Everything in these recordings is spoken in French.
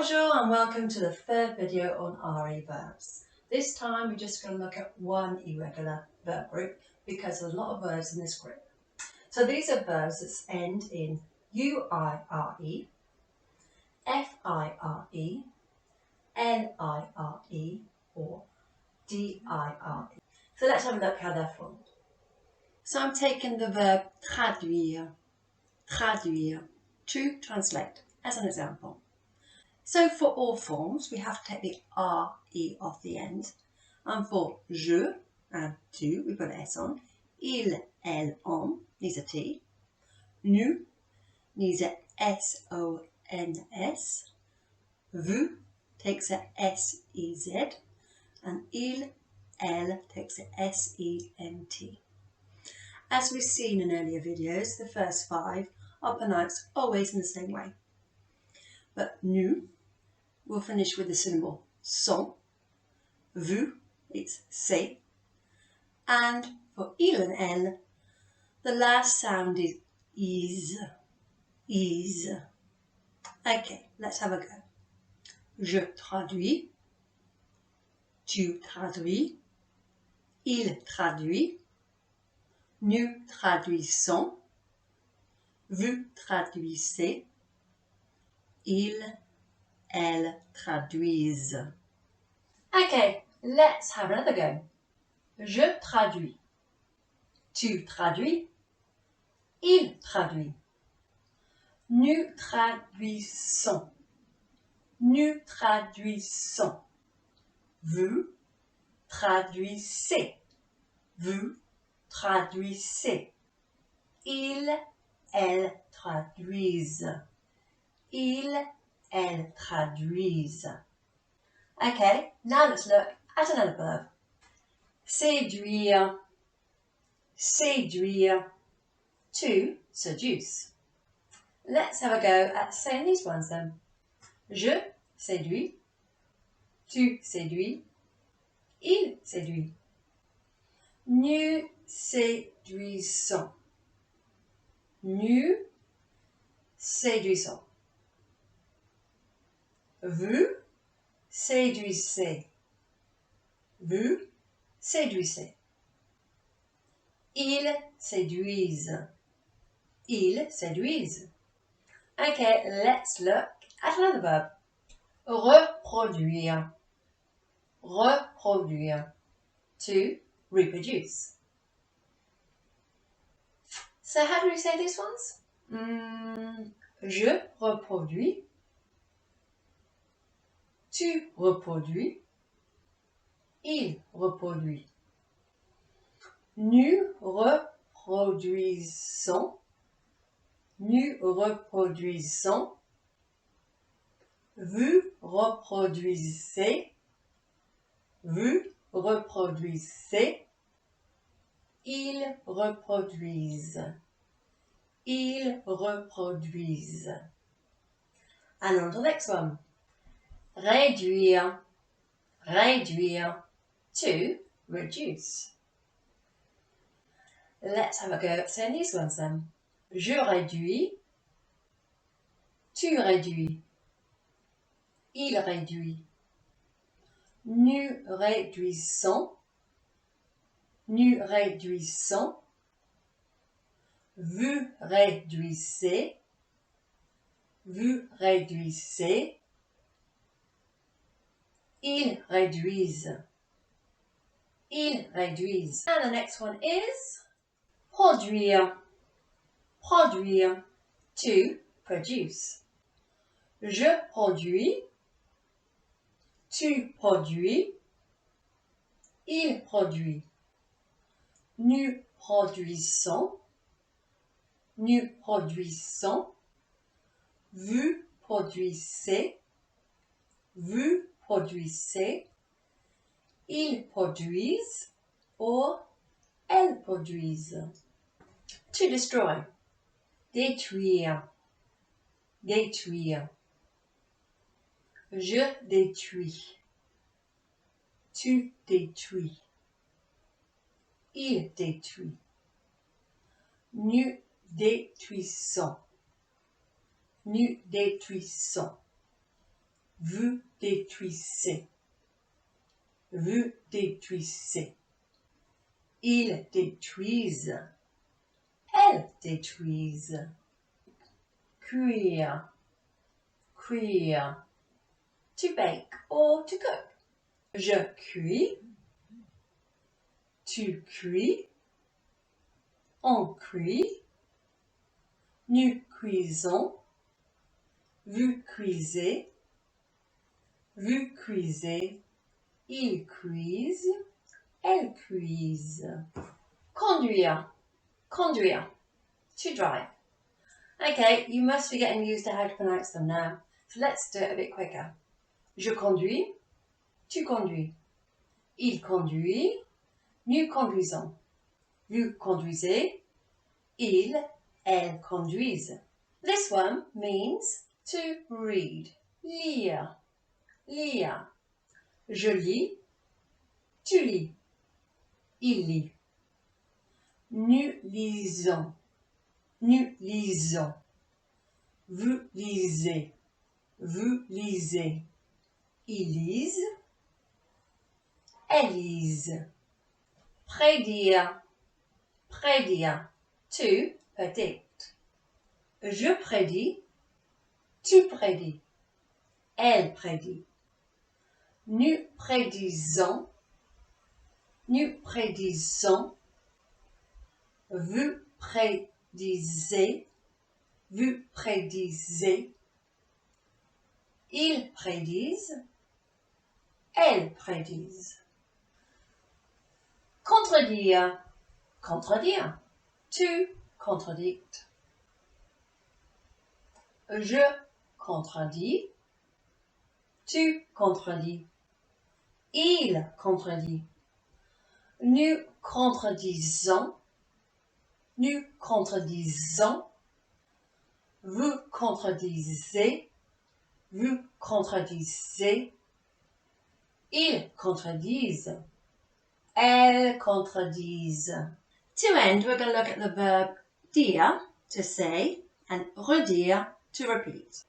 Bonjour and welcome to the third video on RE verbs. This time we're just going to look at one irregular verb group because there's a lot of verbs in this group. So these are verbs that end in U-I-R-E, F-I-R-E, L-I-R-E or D-I-R-E. So let's have a look how they're formed. So I'm taking the verb traduire, to translate as an example. So for all forms, we have to take the R-E off the end. And for je and tu, we put an S on. Il, elle, on needs a T. Nu needs a S-O-N-S. Vous takes a S-E-Z. And il, elle takes a S-E-N-T. As we've seen in earlier videos, the first five are pronounced always in the same way. But nu will finish with the syllable son. Vous, it's c'est. And for il and elle, the last sound is. Okay, let's have a go. Je traduis. Tu traduis. Il traduit. Nous traduisons. Vous traduisez. Il, elle traduisent. Okay, let's have another go. Je traduis. Tu traduis. Il traduit. Nous traduisons. Nous traduisons. Vous traduisez. Vous traduisez. Il, elle traduisent. Il, elle traduisent. Okay, now let's look at another verb. Séduire. Séduire. To seduce. Let's have a go at saying these ones then. Je séduis. Tu séduis. Il séduit. Nous séduisons. Nous séduisons. Vous séduisez. Vous séduisez. Ils séduisent. Ils séduisent. Okay, let's look at another verb. Reproduire. Reproduire. To reproduce. So how do we say these ones? Je reproduis. Tu reproduis. Il reproduit. Nous reproduisons. Nous reproduisons. Vous reproduisez. Vous reproduisez. Ils reproduisent. Ils reproduisent. And on to the next one. Réduire. Réduire. To reduce. Let's have a go at saying these ones then. Je réduis. Tu réduis. Il réduit. Nous réduisons. Nous réduisons. Vous réduisez. Vous réduisez. Ils réduisent. Ils réduisent. And the next one is produire. Produire. To produce. Je produis. Tu produis. Il produit. Nous produisons. Nous produisons. Vous produisez. Vous produisez. Ils produisent. Or elles produisent. To destroy. Détruire. Détruire. Je détruis. Tu détruis. Il détruit. Nous détruisons. Nous détruisons. Vous détruisez. Vous détruisez. Ils détruisent. Elles détruisent. Cuire. Cuire. To bake or to cook. Je cuis. Tu cuis. On cuit. Nous cuisons. Vous cuisez. Vous cuisez. Ils cuisent. Elles cuisent. Conduire. Conduire. To drive. Okay, you must be getting used to how to pronounce them now. So let's do it a bit quicker. Je conduis. Tu conduis. Il conduit. Nous conduisons. Vous conduisez. Ils, elles conduisent. This one means to read. Lire. Lire. Je lis. Tu lis. Il lit. Nous lisons. Nous lisons. Vous lisez. Vous lisez. Ils lisent. Elles lisent. Prédire. Prédire. To predict. Je prédis. Tu prédis. Elle prédit. Nous prédisons. Nous prédisons. Vous prédisez. Vous prédisez. Ils prédisent. Elles prédisent. Contredire. Contredire. To contradict. Je contredis. Tu contredis. Il contredit. Nous contredisons. Nous contredisons. Vous contredisez. Vous contredisez. Ils contredisent. Elles contredisent. To end, we're going to look at the verb dire, to say, and redire, to repeat.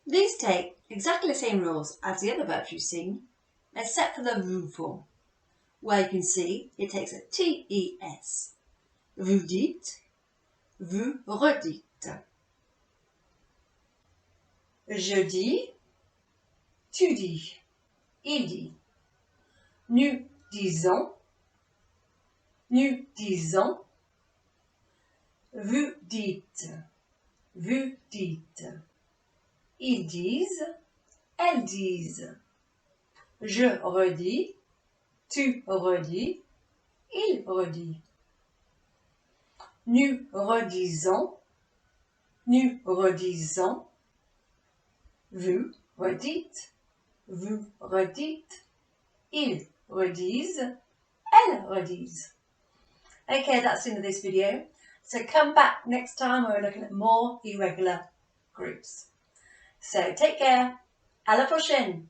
These take exactly the same rules as the other verbs you've seen, except for the vous form, where you can see it takes a TES. Vous dites, vous redites. Je dis, tu dis, il dit. Nous disons, nous disons. Vous dites, vous dites. Ils disent, elles disent. Je redis, tu redis, il redit. Nous redisons, nous redisons. Vous redites, vous redites. Ils redisent, elles redisent. Okay, that's the end of this video. So come back next time when we're looking at more irregular groups. So take care. À la prochaine.